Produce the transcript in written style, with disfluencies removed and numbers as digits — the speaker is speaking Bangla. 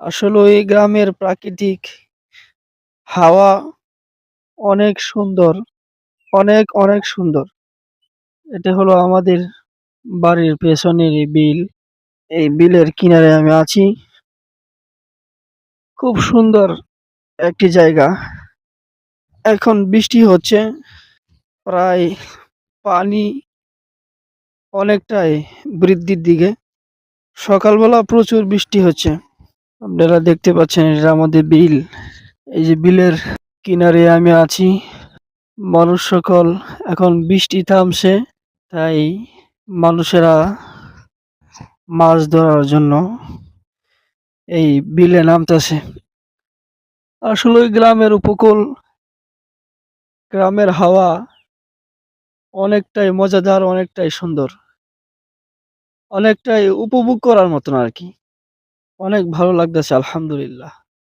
আসলে ওই গ্রামের প্রাকৃতিক হাওয়া অনেক সুন্দর। অনেক, অনেক সুন্দর। এটা হলো আমাদের বাড়ির পেছনেরই বিল। এই বিলের কিনারে আমি আছি। খুব সুন্দর একটি জায়গা। এখন বৃষ্টি হচ্ছে। প্রায় পানি অনেকটাই বৃদ্ধির দিকে। সকালবেলা প্রচুর বৃষ্টি হচ্ছে। আপনারা দেখতে পাচ্ছেন এটা আমাদের বিল। এই যে বিলের কিনারে আমি আছি। মানুষ সকল এখন বৃষ্টি থামছে, তাই মানুষেরা মাছ ধরার জন্য এই বিলে নামতেছে। আসলে ওই গ্রামের উপকূল, গ্রামের হাওয়া অনেকটাই মজাদার, অনেকটাই সুন্দর, অনেকটাই উপভোগ করার মতন আরকি। অনেক ভালো লাগতেছে আলহামদুলিল্লাহ।